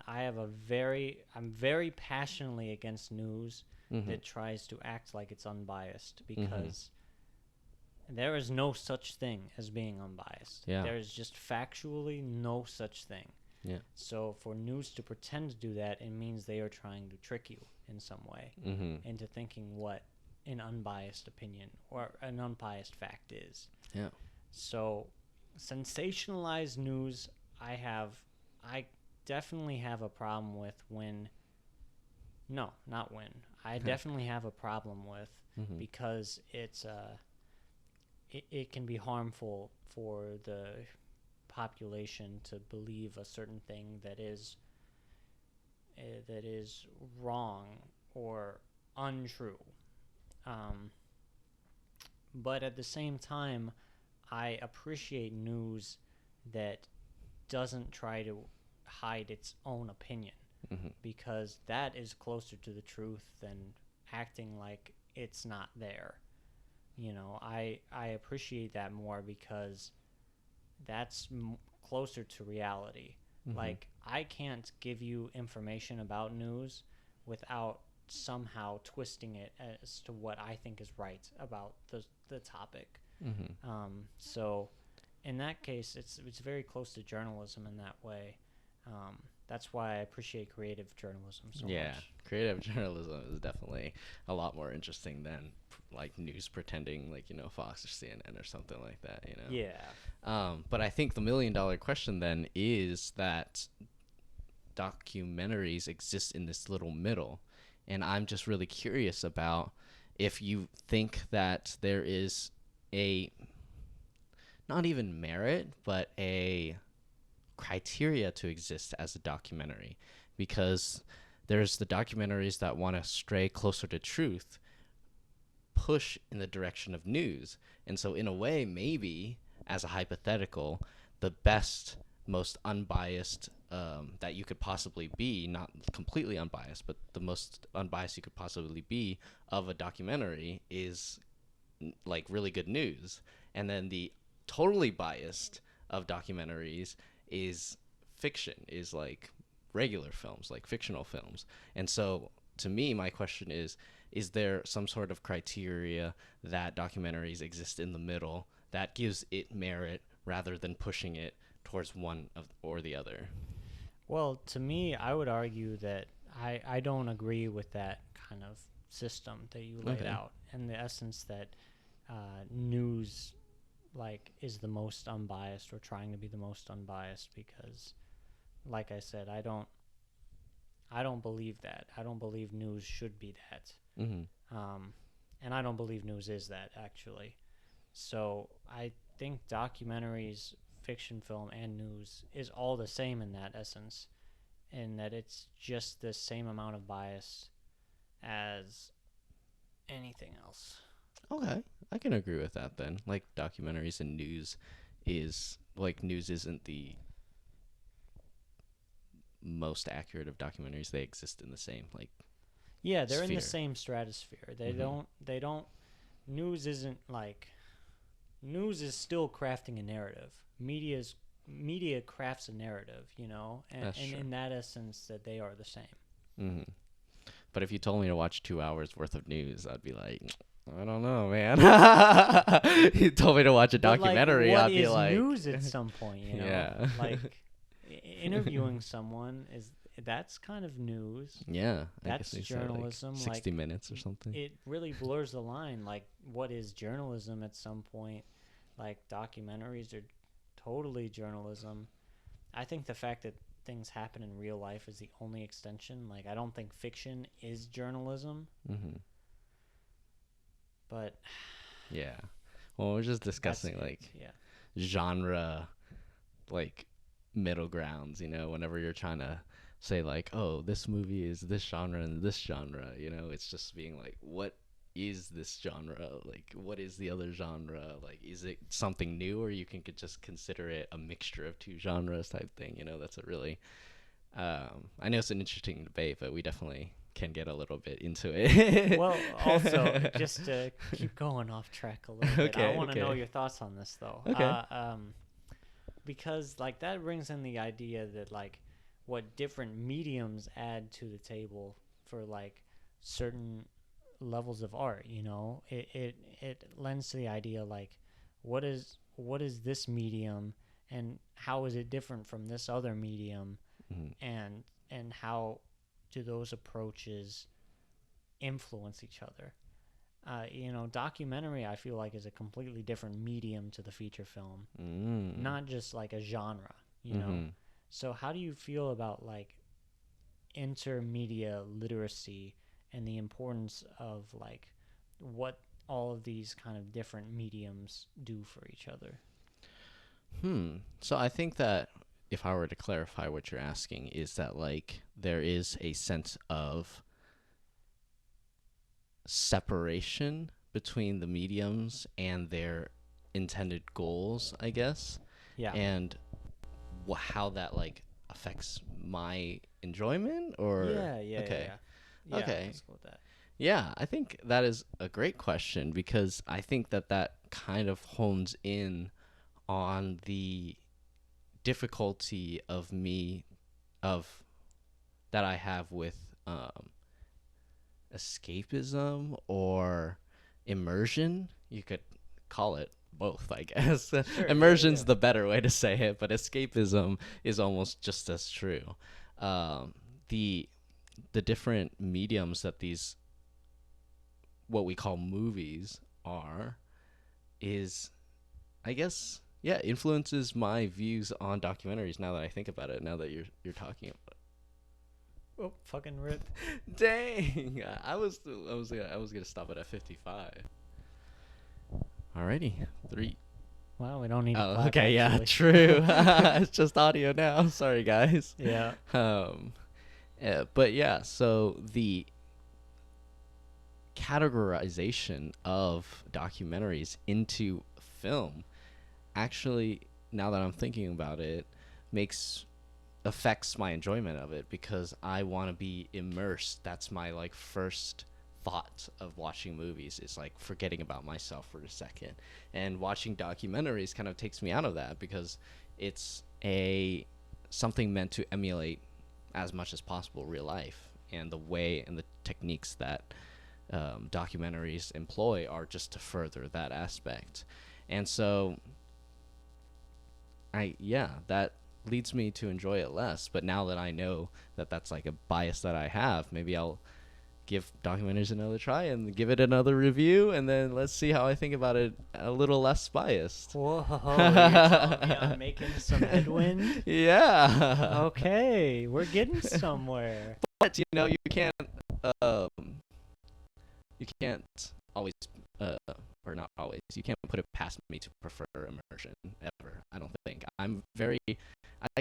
I'm very passionately against news that tries to act like it's unbiased, because there is no such thing as being unbiased. Yeah. There is just factually no such thing. Yeah. So for news to pretend to do that, it means they are trying to trick you in some way into thinking what an unbiased opinion or an unbiased fact is. Yeah. So sensationalized news, I definitely have a problem with I definitely have a problem with, because it can be harmful for the population to believe a certain thing that is wrong, or untrue. Um, but at the same time, I appreciate news that doesn't try to hide its own opinion, Mm-hmm. because that is closer to the truth than acting like it's not there. I appreciate that more because that's closer to reality. Mm-hmm. Like, I can't give you information about news without somehow twisting it as to what I think is right about the topic. Mm-hmm. So in that case, it's very close to journalism in that way. That's why I appreciate creative journalism so Yeah, much. creative journalism is definitely a lot more interesting than like news pretending like Fox or CNN or something like that. Yeah. But I think the $1 million question then is that documentaries exist in this little middle, and I'm just really curious about if you think that there is a not even merit, but a criteria to exist as a documentary, because there's the documentaries that want to stray closer to truth, push in the direction of news. And so, in a way, maybe as a hypothetical, the best, most unbiased that you could possibly be, not completely unbiased, but the most unbiased you could possibly be of a documentary is like really good news. And then the totally biased of documentaries is fiction, is like regular films, like fictional films. And so to me, my question is there some sort of criteria that documentaries exist in the middle that gives it merit rather than pushing it towards one of, or the other? Well, to me, I would argue that I don't agree with that kind of system that you laid Okay. out, in the essence that news like is the most unbiased, or trying to be the most unbiased, because like I said, I don't believe that. I don't believe news should be that. Mm-hmm. Um, and I don't believe news is that, actually. So I think documentaries, fiction film, and news is all the same in that essence, in that it's just the same amount of bias as anything else. Okay, I can agree with that then. Like documentaries and news is like news isn't the most accurate of documentaries. They exist in the same like Yeah, they're in the sphere. same stratosphere. They Mm-hmm. don't. They don't. News isn't like. News is still crafting a narrative. Media crafts a narrative, and, That's and true. in that essence, that they are the same. Mm-hmm. But if you told me to watch 2 hours worth of news, I'd be like, I don't know, man. You told me to watch a But like, documentary, what I'd be is like, news at some point? yeah. Like interviewing someone that's kind of news. Yeah, I That's guess they say like journalism. 60 Like, minutes or something. it really blurs the line. Like, what is journalism at some point? Like, documentaries are totally journalism. I think the fact that things happen in real life is the only extension. Like, I don't think fiction is journalism, Mm-hmm. but Yeah. Well, we're just that's discussing it. like Yeah. genre, like middle grounds, whenever you're trying to say like, oh, this movie is this genre and this genre, it's just being like, what is this genre? Like, what is the other genre? Like, is it something new, or you can could just consider it a mixture of two genres type thing? That's a really, I know it's an interesting debate, but we definitely can get a little bit into it. Well, also, just to keep going off track a little bit, I Okay, want to know okay. your thoughts on this, though. Okay. Because, like, that brings in the idea that, like, what different mediums add to the table for, like, certain levels of art, it lends to the idea, like, what is this medium, and how is it different from this other medium, Mhm. and how do those approaches influence each other? Documentary, I feel like, is a completely different medium to the feature film, Mm. not just like a genre. Mhm. So how do you feel about like intermedia literacy, and the importance of like what all of these kind of different mediums do for each other? So I think that if I were to clarify what you're asking, is that like there is a sense of separation between the mediums and their intended goals, I guess, Yeah. and how that like affects my enjoyment or Yeah, yeah, yeah, okay. yeah. Yeah, Okay. let's go with that. Yeah, I think that is a great question because I think that that kind of hones in on the difficulty of me of that I have with escapism or immersion. You could call it both, I guess. Sure, yeah, yeah. Immersion's the better way to say it, but escapism is almost just as true. Um, the the different mediums that these what we call movies are is, I guess, yeah, influences my views on documentaries. Now that I think about it, now that you're talking about Oh, fucking rip. it. Dang, I was gonna stop it at 55. Alrighty, 3. Well, we don't need to Oh, clap, okay, yeah, actually. true. It's just audio now. Sorry, guys. Yeah. But yeah, so the categorization of documentaries into film actually, now that I'm thinking about it, makes affects my enjoyment of it because I want to be immersed. That's my like first thought of watching movies is like forgetting about myself for a second. And watching documentaries kind of takes me out of that because it's a something meant to emulate as much as possible real life, and the way and the techniques that documentaries employ are just to further that aspect. And so that leads me to enjoy it less. But now that I know that that's like a bias that I have, maybe I'll give documentaries another try and give it another review, and then let's see how I think about it a little less biased. Whoa, you're telling me I'm making some headwind? Yeah. Okay, we're getting somewhere. But you um you can't always or not always, you can't put it past me to prefer immersion ever. I don't think. I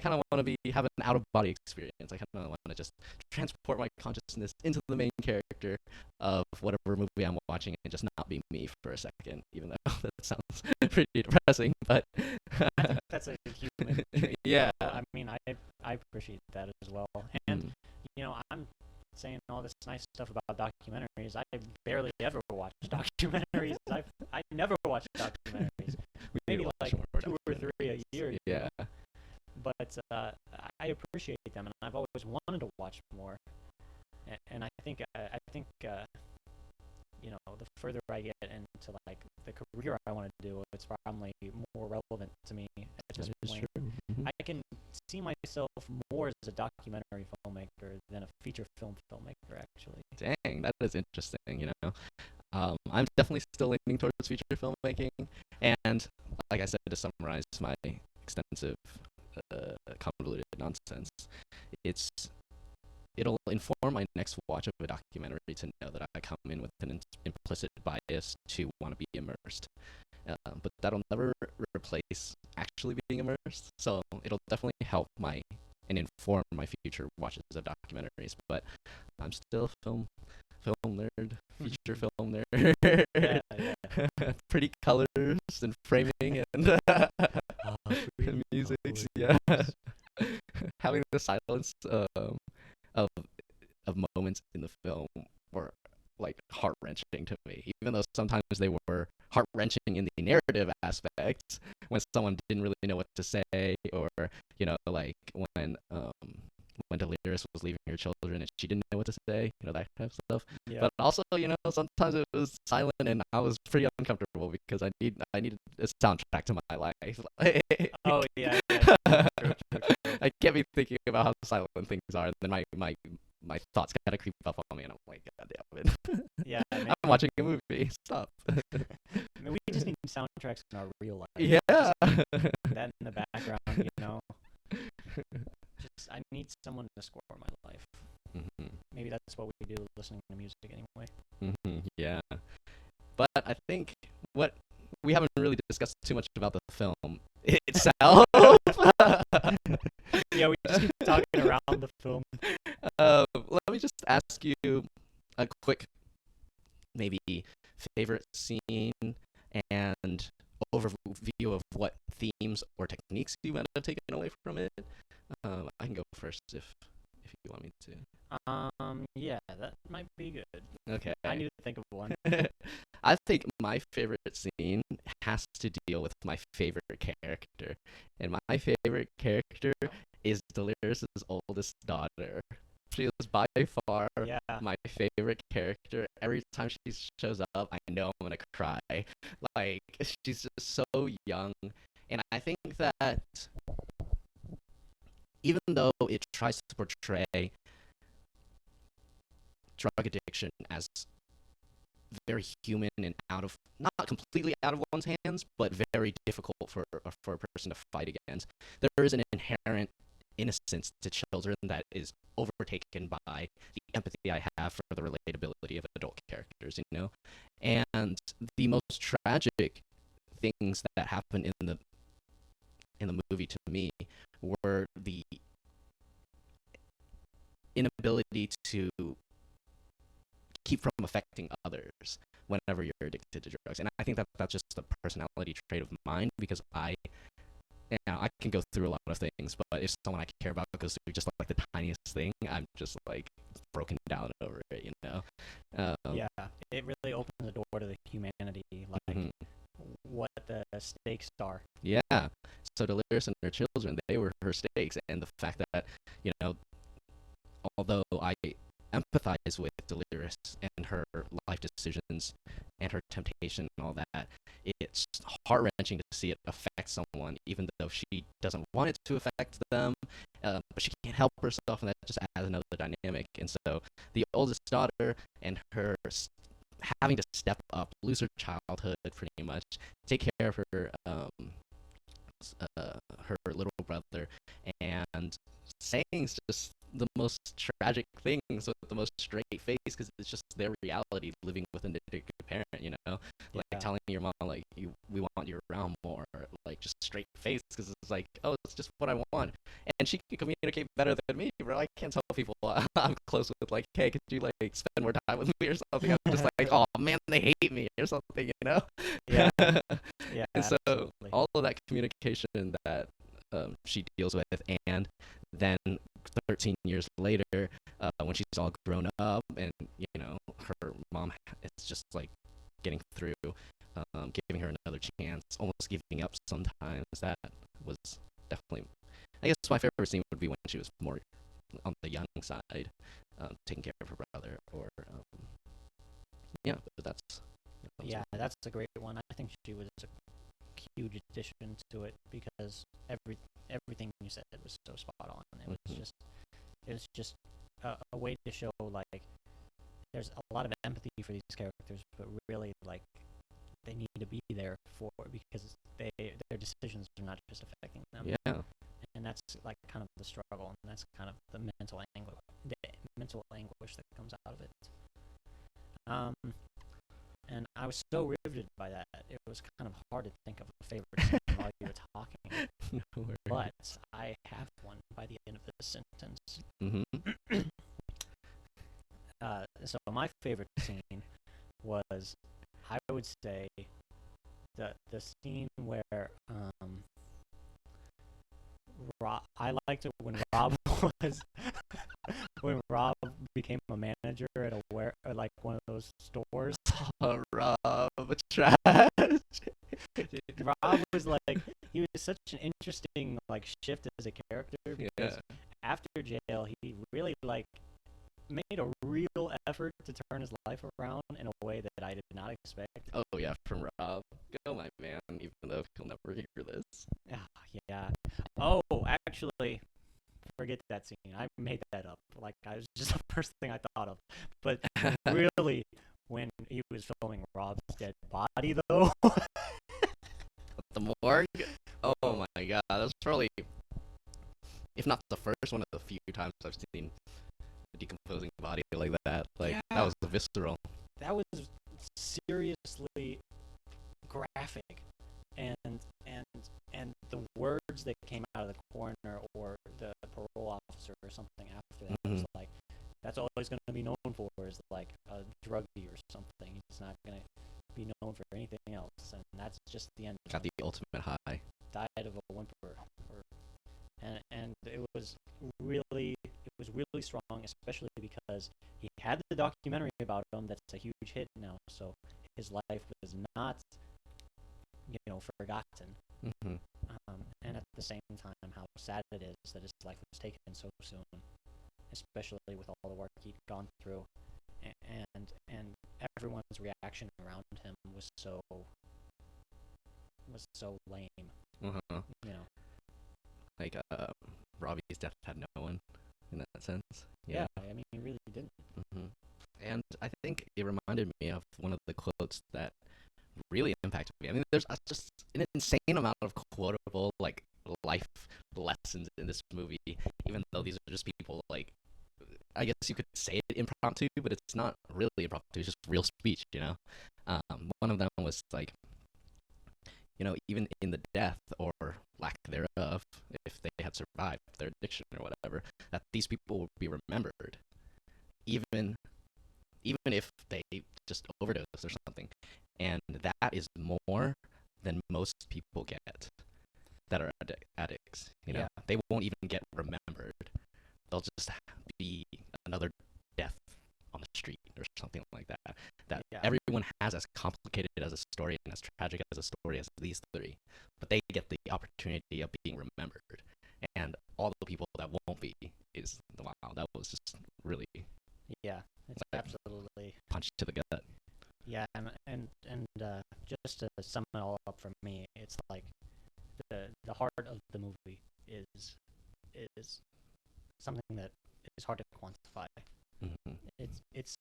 kind of want to have an out of body experience. I kind of want to just transport my consciousness into the main character of whatever movie I'm watching and just not be me for a second, even though that sounds pretty depressing. But I think that's a human trait. Yeah. I mean, I appreciate that as well. And I'm saying all this nice stuff about documentaries. I barely ever watch documentaries. I never watch documentaries. Maybe like 2 or 3 a year. Yeah. But I appreciate them, and I've always wanted to watch more. And I think the further I get into like the career I want to do, it's probably more relevant to me at this point. Mm-hmm. I can see myself more as a documentary filmmaker than a feature film filmmaker, actually. Dang, that is interesting. I'm definitely still leaning towards feature filmmaking, and like I said, to summarize my extensive convoluted nonsense, it'll inform my next watch of a documentary to know that I come in with an implicit bias to want to be immersed. But that'll never replace actually being immersed. So it'll definitely help and inform my future watches of documentaries. But I'm still a film nerd, feature film nerd. Yeah. Pretty colors and framing and music. Yeah. Having the silence of moments in the film were like heart-wrenching to me, even though sometimes they were heart-wrenching in the narrative aspects when someone didn't really know what to say, or like when Delirious was leaving her children and she didn't know what to say, that type of stuff. Yeah. But also, sometimes it was silent and I was pretty uncomfortable because I needed a soundtrack to my life. Oh yeah. True. I can't be thinking about how silent things are, and then my thoughts kind of creep up on me, and I'm like, God damn it. Yeah, I'm watching a movie. Stop. We just need soundtracks in our real life. Yeah. That in the background, I need someone to score my life. Mm-hmm. Maybe that's what we do, listening to music anyway. Mm-hmm. Yeah. But I think what we haven't really discussed too much about the film itself. Yeah, we just keep talking around the film. Let me just ask you a quick maybe favorite scene and overview of what themes or techniques you might have taken away from it. I can go first if you want me to. Yeah, that might be good. Okay. I need to think of one. I think my favorite scene has to deal with my favorite character. And my favorite character is Delirious' oldest daughter. She is by far Yeah. my favorite character. Every time she shows up, I know I'm gonna cry. Like, she's just so young. And I think that even though it tries to portray drug addiction as very human and not completely out of one's hands, but very difficult for a person to fight against. There is an inherent innocence to children that is overtaken by the empathy I have for the relatability of adult characters, you know? And the most tragic things that happen in the movie to me were the inability to keep from affecting others whenever you're addicted to drugs. And I think that that's just a personality trait of mine because I can go through a lot of things, but if someone I care about goes through just like the tiniest thing, I'm just like broken down over it, you know? Yeah, it really opens the door to the humanity, like what the stakes are. Yeah. So Delirious and her children, they were her stakes, and the fact that, you know, although I empathize with Delirious and her life decisions and her temptation and all that, it's heart-wrenching to see it affect someone, even though she doesn't want it to affect them, but she can't help herself, and that just adds another dynamic. And so the oldest daughter and her having to step up, lose her childhood pretty much, take care of her her little brother, and saying just the most tragic things with the most straight face because it's just their reality living with an addicted parent, you know? Like telling your mom, like, we want you around more, like just straight face because it's like, oh, it's just what I want. And she can communicate better than me, bro. I can't tell people I'm close with, like, hey, could you, like, spend more time with me or something? I'm just like, oh, man, they hate me or something, you know? Yeah. Yeah, and so absolutely. all of that communication that she deals with, and then 13 years later, when she's all grown up, and you know her mom is just like getting through, giving her another chance, almost giving up sometimes. That was definitely, I guess, my favorite scene would be when she was more on the young side, taking care of her brother, or yeah, but that's yeah, that's a great one. I think she was a huge addition to it because everything you said was so spot on. It was just a way to show like there's a lot of empathy for these characters, but really like they need to be there for because their decisions are not just affecting them. Yeah. And that's like kind of the struggle, and that's kind of the mental anguish that comes out of it. And I was so riveted by that. It was kind of hard to think of a favorite scene while you were talking. No worries. But I have one by the end of this sentence. So my favorite scene was, I would say, the scene where I liked it when Rob was when Rob became a manager at like one of those stores. Oh, Rob, trash. Rob was like, he was such an interesting like shift as a character because after jail he really like made a real effort to turn his life around in a way that I did not expect. Oh yeah, from Rob. Go my man, even though he'll never hear this. Yeah. Oh, actually, forget that scene. I made that up. Like, it was just the first thing I thought of. But really, when he was filming Rob's dead body, though. The morgue? Oh my god, that's probably, if not the first, one of the few times I've seen a decomposing body like that. Like, that was visceral. That was seriously graphic. And the words that came out of the coroner or the parole officer or something after that was like, that's all he's going to be known for is like a druggie or something. that's just the end. Got the ultimate high. Died of a whimper. And it was really strong, especially because he had the documentary about him that's a huge hit now. So his life was not, forgotten. Mm-hmm. And at the same time, how sad it is that his life was taken so soon, especially with all the work he'd gone through, and everyone's reaction around him was so lame. Uh-huh. You know. Like Robbie's death had no one in that sense. Yeah, I mean, he really didn't. Mm-hmm. And I think it reminded me of one of the quotes that really impacted me. I mean, there's just an insane amount of quotable like life lessons in this movie, even though these are just people like, I guess you could say it impromptu, but it's not really impromptu. It's just real speech, you know. One of them was like, even in the death or lack thereof, if they had survived their addiction or whatever, that these people would be remembered, even if they just overdosed or something. And that is more than most people get that are addicts. Yeah. They won't even get remembered. They'll just be another death on the street or something like that. That everyone has as complicated as a story and as tragic as a story as these three, but they get the opportunity of being remembered. And all the people that won't be is wow. That was just really it's like, absolutely punch to the gut. Yeah, and just to sum it all up for me, it's like the heart of the movie is something that is hard to quantify. Mm-hmm. It's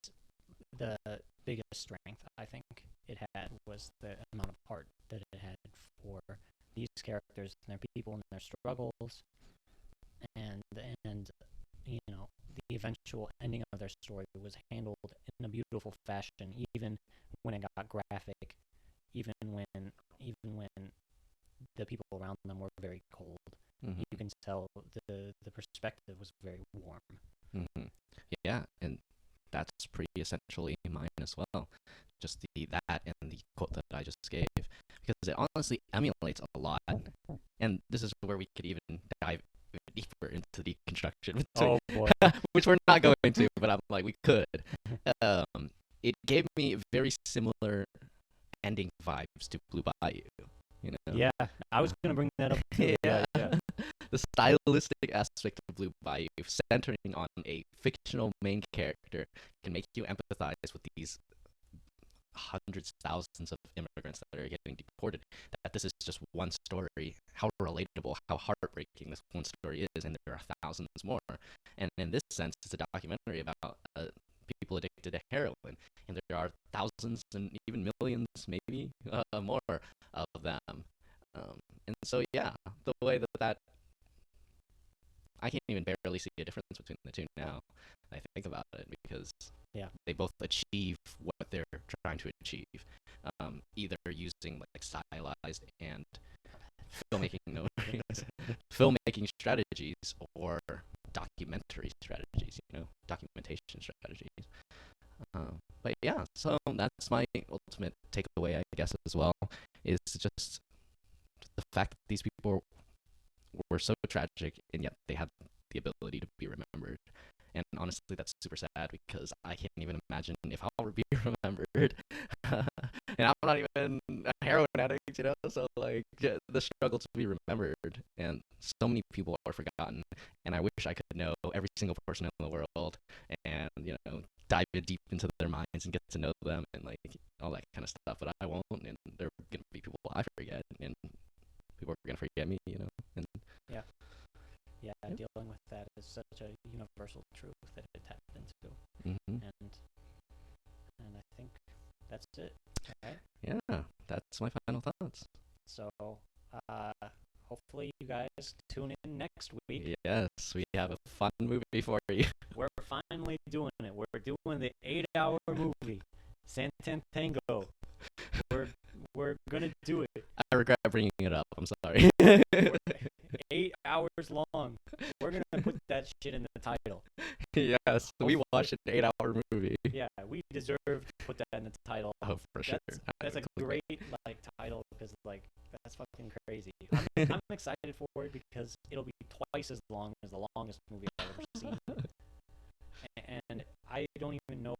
the biggest strength I think it had was the amount of heart that it had for these characters and their people and their struggles, and the eventual ending of their story was handled in a beautiful fashion, even when it got graphic, even when the people around them were very cold. Mm-hmm. You can tell the perspective was very warm. Mm-hmm. Yeah, and that's pretty essentially mine as well. Just that and the quote that I just gave, because it honestly emulates a lot. And this is where we could even dive deeper into deconstruction, Oh boy. which we're not going to, but I'm like we could. It gave me very similar ending vibes to Blue Bayou. Yeah, I was gonna bring that up too. Yeah. The stylistic aspect of Blue Bayou, centering on a fictional main character, can make you empathize with these hundreds, thousands of immigrants that are getting deported. That this is just one story. How relatable, how heartbreaking this one story is, and there are thousands more. And in this sense, it's a documentary about people addicted to heroin, and there are thousands and even millions, maybe more of them. And so, yeah, the way that I can't even barely see a difference between the two now. I think about it because they both achieve what they're trying to achieve, either using like stylized and filmmaking strategies or documentary strategies, documentation strategies. But yeah, so that's my ultimate takeaway, I guess, as well, is just the fact that these people were so tragic and yet they had the ability to be remembered. And honestly, that's super sad because I can't even imagine if I'll be remembered. And I'm not even a heroin addict, so like the struggle to be remembered. And so many people are forgotten. And I wish I could know every single person in the world and, dive deep into their minds and get to know them and like all that kind of stuff. But I won't. And there are going to be people I forget. And people are going to forget me, And dealing with that is such a universal truth that it tapped into. Mm-hmm. And I think that's it. Right? Yeah, that's my final thoughts. So, hopefully you guys tune in next week. Yes, we have a fun movie for you. We're finally doing it. We're doing the 8-hour movie, Santan Tango. We're gonna do it. I regret bringing it up. I'm sorry. 8 hours long. We're gonna put that shit in the title. Yes, we watched an 8-hour movie. Yeah, we deserve to put that in the title. Oh, for sure. That's a great title excited for it because it'll be twice as long as the longest movie I've ever seen. And I don't even know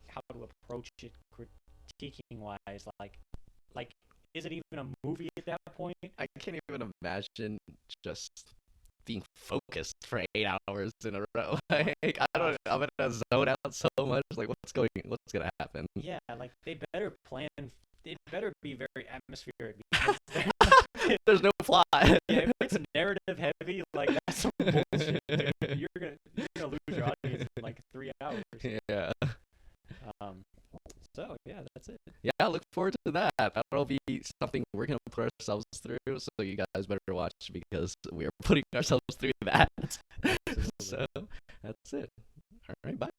how to approach it critiquing wise. Like, is it even a movie at that point? I can't even imagine just being focused for 8 hours in a row. Like, I don't. I'm gonna zone out so much. Like, what's gonna happen? Yeah, like they better plan. It better be very atmospheric because There's no plot. yeah, if it's narrative heavy, like that's some bullshit. Dude. You're gonna lose your audience in like 3 hours. Yeah. So yeah, that's it. Yeah, I look forward to that. That'll be something we're gonna put ourselves through. So you guys better watch because we're putting ourselves through that. So that's it. All right, bye.